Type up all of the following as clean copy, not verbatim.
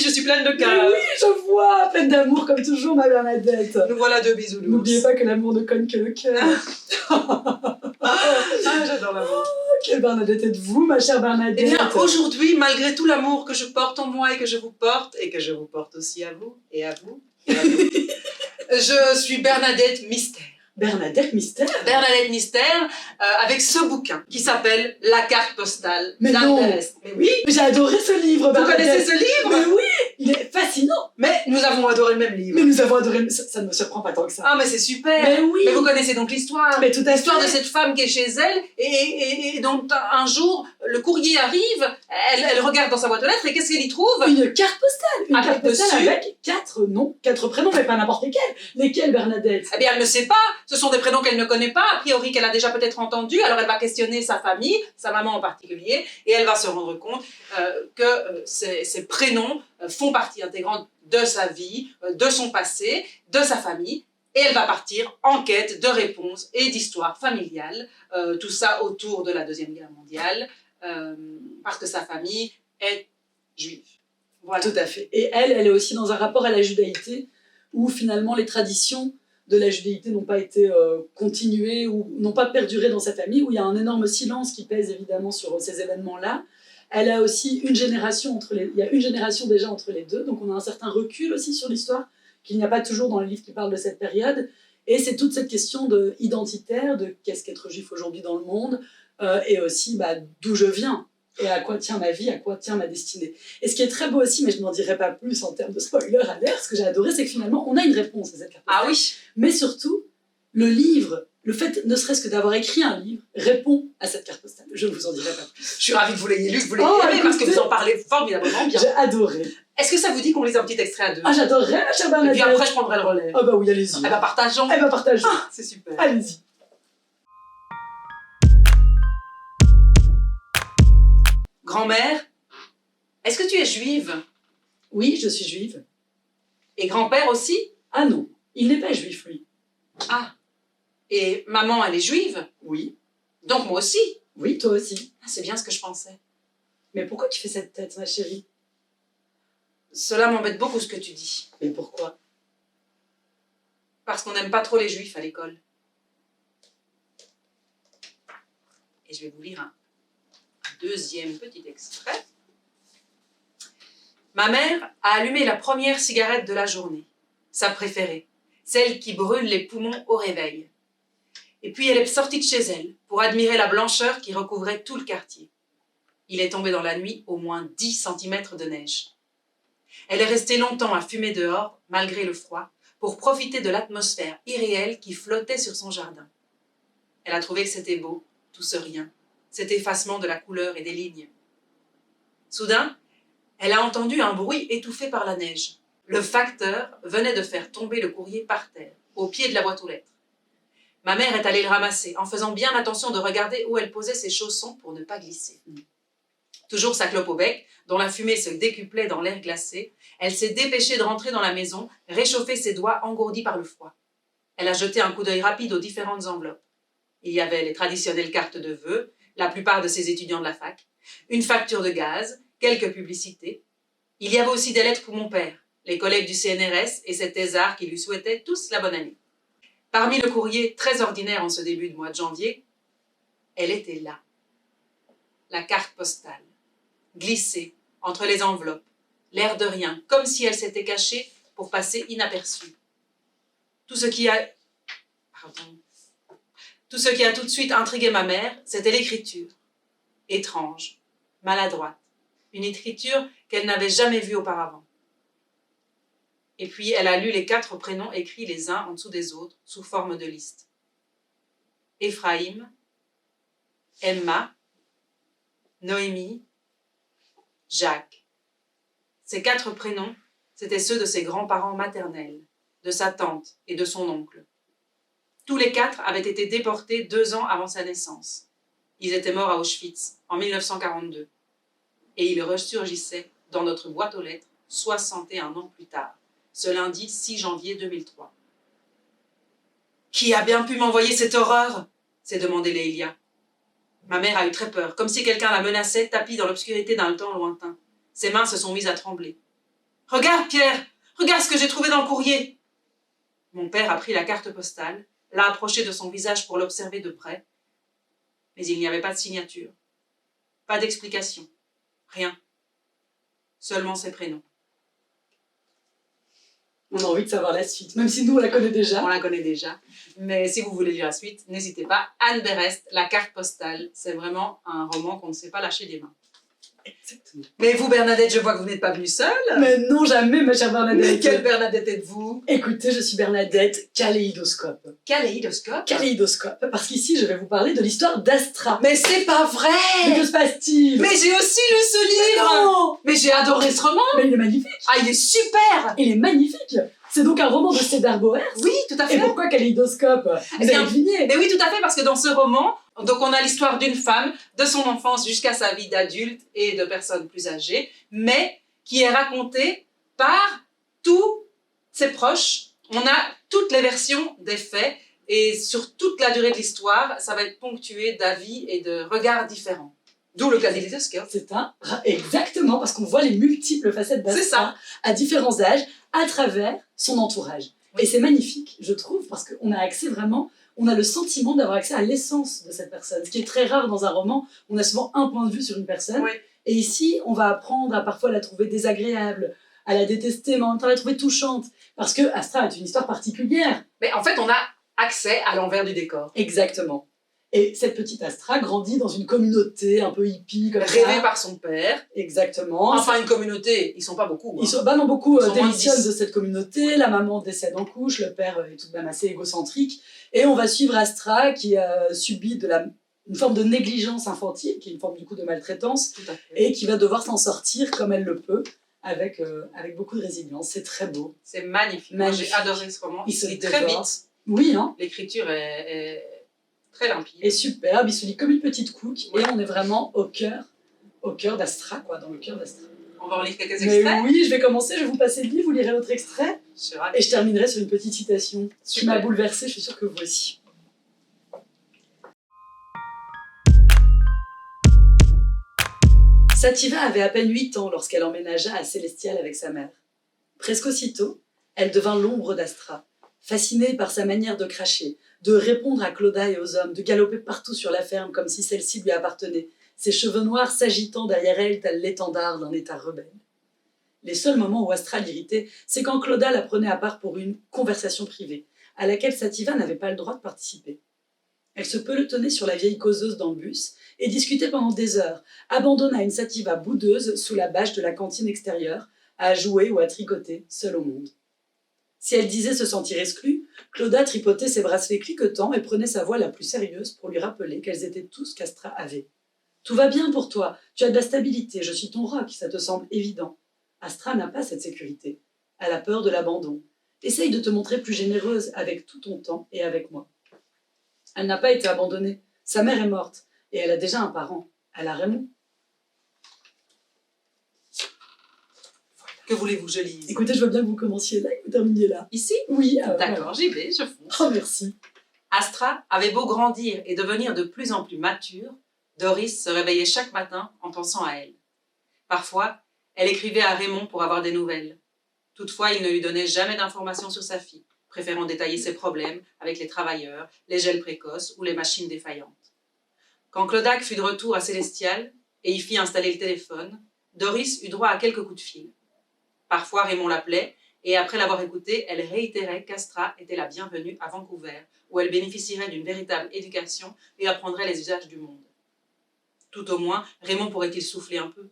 je suis pleine de Mais cœur. oui, je vois, pleine d'amour comme toujours, ma Bernadette. Nous voilà deux bisounours. N'oubliez pas que l'amour ne cogne que le cœur. J'adore l'amour. Quelle Bernadette êtes-vous, ma chère Bernadette? Eh bien, aujourd'hui, malgré tout l'amour que je porte en moi et que je vous porte aussi à vous, et à vous, et à vous, je suis Bernadette Mystère. Bernadette Mystère? Bernadette Mystère, avec ce bouquin qui s'appelle La carte postale Mais d'un non. Terrestre. Mais oui, J'ai adoré ce livre, vous Bernadette. connaissez ce livre? Mais oui, il est fascinant. Mais nous avons adoré le même livre. Mais nous avons adoré, ça ne me surprend pas tant que ça. Ah, mais c'est super. Mais oui. Mais vous connaissez donc l'histoire. Mais tout à L'histoire de fait. cette femme qui est chez elle et dont un jour le courrier arrive, elle regarde dans sa boîte aux lettres et qu'est-ce qu'elle y trouve? Une carte postale. Une Avec carte postale dessus. avec 4 noms, 4 prénoms, mais pas n'importe lesquels. Lesquels, Bernadette? Eh bien, elle ne sait pas. Ce sont des prénoms qu'elle ne connaît pas, a priori qu'elle a déjà peut-être entendu. Alors, elle va questionner sa famille, sa maman en particulier, et elle va se rendre compte que ces prénoms font partie intégrante de sa vie, de son passé, de sa famille. Et elle va partir en quête de réponses et d'histoires familiales. Tout ça autour de la Deuxième Guerre mondiale, parce que sa famille est juive. Voilà. Tout à fait. Et elle est aussi dans un rapport à la judaïté, où finalement les traditions de la judaïté n'ont pas été continuées ou n'ont pas perduré dans sa famille, où il y a un énorme silence qui pèse évidemment sur ces événements-là. Elle a aussi une génération il y a une génération déjà entre les deux, donc on a un certain recul aussi sur l'histoire, qu'il n'y a pas toujours dans les livres qui parlent de cette période. Et c'est toute cette question identitaire, de qu'est-ce qu'être juif aujourd'hui dans le monde, et aussi d'où je viens, et à quoi tient ma vie, à quoi tient ma destinée. Et ce qui est très beau aussi, mais je n'en dirai pas plus en termes de spoiler alert, ce que j'ai adoré, c'est que finalement, on a une réponse à cette carte postale. Ah oui. Mais surtout, le livre, le fait ne serait-ce que d'avoir écrit un livre, répond à cette carte postale. Je ne vous en dirai pas plus. Je suis ravie que vous l'ayez lu, que vous l'ayez Oh, aimé, parce que écoutez. vous en parlez formidablement bien. J'ai adoré. Est-ce que ça vous dit qu'on lise un petit extrait à deux? Ah, j'adorerais, ma chère Et Bernadette. puis après, je prendrai le relais. Ah bah oui, allez-y. Eh ben, partageons. Eh ben, partageons. Ah, c'est super. Allez-y. Grand-mère, est-ce que tu es juive? Oui, je suis juive. Et grand-père aussi? Ah non, il n'est pas juif, lui. Ah. Et maman, elle est juive? Oui. Donc moi aussi. Oui, toi aussi. Ah, c'est bien ce que je pensais. Mais pourquoi tu fais cette tête, ma chérie? Cela m'embête beaucoup ce que tu dis. Mais pourquoi? Parce qu'on n'aime pas trop les juifs à l'école. Et je vais vous lire un deuxième petit extrait. Ma mère a allumé la première cigarette de la journée, sa préférée, celle qui brûle les poumons au réveil. Et puis elle est sortie de chez elle pour admirer la blancheur qui recouvrait tout le quartier. Il est tombé dans la nuit au moins 10 cm de neige. Elle est restée longtemps à fumer dehors, malgré le froid, pour profiter de l'atmosphère irréelle qui flottait sur son jardin. Elle a trouvé que c'était beau, tout ce rien, cet effacement de la couleur et des lignes. Soudain, elle a entendu un bruit étouffé par la neige. Le facteur venait de faire tomber le courrier par terre, au pied de la boîte aux lettres. Ma mère est allée le ramasser, en faisant bien attention de regarder où elle posait ses chaussons pour ne pas glisser. Toujours sa clope au bec, dont la fumée se décuplait dans l'air glacé, elle s'est dépêchée de rentrer dans la maison, réchauffer ses doigts engourdis par le froid. Elle a jeté un coup d'œil rapide aux différentes enveloppes. Il y avait les traditionnelles cartes de vœux, la plupart de ses étudiants de la fac, une facture de gaz, quelques publicités. Il y avait aussi des lettres pour mon père, les collègues du CNRS et ses thésards qui lui souhaitaient tous la bonne année. Parmi le courrier très ordinaire en ce début de mois de janvier, elle était là. La carte postale, glissée entre les enveloppes, l'air de rien, comme si elle s'était cachée pour passer inaperçue. Tout ce qui a tout de suite intrigué ma mère, c'était l'écriture. Étrange, maladroite, une écriture qu'elle n'avait jamais vue auparavant. Et puis elle a lu les 4 prénoms écrits les uns en dessous des autres, sous forme de liste. Ephraïm, Emma, Noémie, Jacques. Ces 4 prénoms, c'étaient ceux de ses grands-parents maternels, de sa tante et de son oncle. Tous les 4 avaient été déportés 2 ans avant sa naissance. Ils étaient morts à Auschwitz en 1942. Et ils ressurgissaient dans notre boîte aux lettres 61 ans plus tard, ce lundi 6 janvier 2003. « Qui a bien pu m'envoyer cette horreur ?» s'est demandé Lélia. Ma mère a eu très peur, comme si quelqu'un la menaçait, tapie dans l'obscurité d'un temps lointain. Ses mains se sont mises à trembler. Regarde, Pierre, regarde ce que j'ai trouvé dans le courrier. Mon père a pris la carte postale, l'a approchée de son visage pour l'observer de près, mais il n'y avait pas de signature, pas d'explication, rien. Seulement ses prénoms. On a envie de savoir la suite, même si nous on la connaît déjà. On la connaît déjà, mais si vous voulez lire la suite, n'hésitez pas. Anne Berest, La carte postale, c'est vraiment un roman qu'on ne sait pas lâcher des mains. Exactement. Mais vous, Bernadette, je vois que vous n'êtes pas venue seule. Mais non, jamais, ma chère Bernadette. Mais quelle Bernadette êtes-vous? Écoutez, je suis Bernadette Kaléidoscope. Kaléidoscope? Kaléidoscope, parce qu'ici je vais vous parler de l'histoire d'Astra. Mais c'est pas vrai! Mais que se passe-t-il? Mais j'ai aussi lu ce livre! Non! Mais j'ai adoré ce roman! Mais il est magnifique! Ah, il est super! Il est magnifique! C'est donc un roman de Cédar Boers. Oui, tout à Et fait! pourquoi Kaléidoscope? Vous bien, avez deviné? Mais oui, tout à fait, parce que dans ce roman, donc on a l'histoire d'une femme, de son enfance jusqu'à sa vie d'adulte et de personnes plus âgées, mais qui est racontée par tous ses proches. On a toutes les versions des faits, et sur toute la durée de l'histoire, ça va être ponctué d'avis et de regards différents. D'où le kaléidoscope. C'est exactement, parce qu'on voit les multiples facettes C'est d'Astra ça. à différents âges, à travers son entourage. Oui. Et c'est magnifique, je trouve, parce qu'on a accès vraiment, on a le sentiment d'avoir accès à l'essence de cette personne. Ce qui est très rare dans un roman, on a souvent un point de vue sur une personne. Oui. Et ici, on va apprendre à parfois la trouver désagréable, à la détester, mais en même temps la trouver touchante. Parce que Astra est une histoire particulière. Mais en fait, on a accès à l'envers du décor. Exactement. Et cette petite Astra grandit dans une communauté un peu hippie, comme Rêvée ça. par son père. Exactement. Enfin, une communauté, ils sont pas beaucoup. Hein. Ils sont non, beaucoup Ils sont moins de démissionnent 10. de cette communauté. La maman décède en couche, le père est tout de même assez égocentrique. Et on va suivre Astra qui a subi une forme de négligence infantile, qui est une forme du coup de maltraitance, Tout à fait. et qui va devoir s'en sortir comme elle le peut, avec beaucoup de résilience. C'est très beau. C'est magnifique. Moi, Magnifique. j'ai adoré ce roman. Il Il se se lit très dévore. vite. Oui, hein. L'écriture est très limpide. Et superbe, il se lit comme une petite cook, Ouais. et on est vraiment au cœur d'Astra, quoi, dans le cœur d'Astra. On va en lire quelques Mais extraits. oui, je vais commencer, je vais vous passer le livre, vous lirez l'autre extrait, Je suis ravie. et je terminerai sur une petite citation qui Super. m'a bouleversée, je suis sûre que vous aussi. Sativa avait à peine 8 ans lorsqu'elle emménagea à Célestial avec sa mère. Presque aussitôt, elle devint l'ombre d'Astra, fascinée par sa manière de cracher, de répondre à Claudia et aux hommes, de galoper partout sur la ferme comme si celle-ci lui appartenait, ses cheveux noirs s'agitant derrière elle tel l'étendard d'un état rebelle. Les seuls moments où Astra l'irritait, c'est quand Claudia la prenait à part pour une conversation privée, à laquelle Sativa n'avait pas le droit de participer. Elle se pelotonnait sur la vieille causeuse dans le bus et discutait pendant des heures, abandonna une Sativa boudeuse sous la bâche de la cantine extérieure, à jouer ou à tricoter, seule au monde. Si elle disait se sentir exclue, Claudia tripotait ses bracelets cliquetants et prenait sa voix la plus sérieuse pour lui rappeler qu'elles étaient tous qu'Astra avait. « Tout va bien pour toi, tu as de la stabilité, je suis ton roc, ça te semble évident. » Astra n'a pas cette sécurité. Elle a peur de l'abandon. Essaye de te montrer plus généreuse avec tout ton temps et avec moi. Elle n'a pas été abandonnée. Sa mère est morte et elle a déjà un parent. Elle a Raymond. Que voulez-vous que je lise? Écoutez, je veux bien que vous commenciez là et que vous terminiez là. Ici? Oui, D'accord, j'y vais, je fonce. Oh, merci. Astra avait beau grandir et devenir de plus en plus mature, Doris se réveillait chaque matin en pensant à elle. Parfois, elle écrivait à Raymond pour avoir des nouvelles. Toutefois, il ne lui donnait jamais d'informations sur sa fille, préférant détailler ses problèmes avec les travailleurs, les gels précoces ou les machines défaillantes. Quand Clodac fut de retour à Célestial et y fit installer le téléphone, Doris eut droit à quelques coups de fil. Parfois, Raymond l'appelait, et après l'avoir écoutée, elle réitérait qu'Astra était la bienvenue à Vancouver, où elle bénéficierait d'une véritable éducation et apprendrait les usages du monde. Tout au moins, Raymond pourrait-il souffler un peu?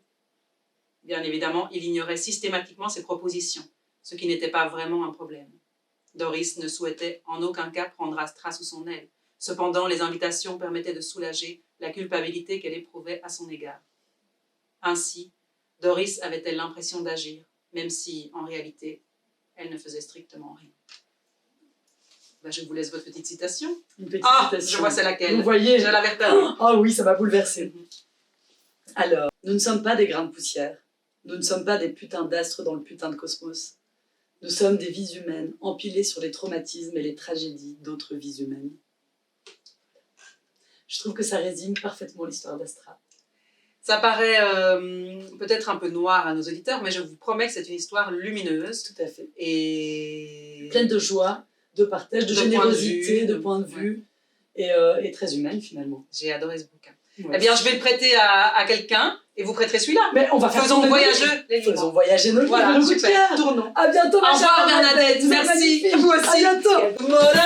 Bien évidemment, il ignorait systématiquement ses propositions, ce qui n'était pas vraiment un problème. Doris ne souhaitait en aucun cas prendre Astra sous son aile. Cependant, les invitations permettaient de soulager la culpabilité qu'elle éprouvait à son égard. Ainsi, Doris avait-elle l'impression d'agir, même si, en réalité, elle ne faisait strictement rien. Ben, je vous laisse votre petite citation. Une petite Ah, citation. je vois c'est laquelle. Vous voyez. Je l'avais retenu. Oh oui, ça m'a bouleversée. Alors, nous ne sommes pas des grains de poussière. Nous ne sommes pas des putains d'astres dans le putain de cosmos. Nous sommes des vies humaines empilées sur les traumatismes et les tragédies d'autres vies humaines. Je trouve que ça résume parfaitement l'histoire d'Astra. Ça paraît peut-être un peu noir à nos auditeurs, mais je vous promets que c'est une histoire lumineuse. Tout à fait. Et Pleine de joie, de partage, de générosité, de point de vue, ouais. et très humaine finalement. J'ai adoré ce bouquin. Ouais. Eh bien, je vais le prêter à quelqu'un et vous prêterez celui-là. Mais on va faire Faisons voyager les livres. Faisons voyager nos livres. Voilà, le coup de super. cœur. Tournons. À bientôt, Au revoir Bernadette, merci. Vous aussi. À bientôt. Voilà.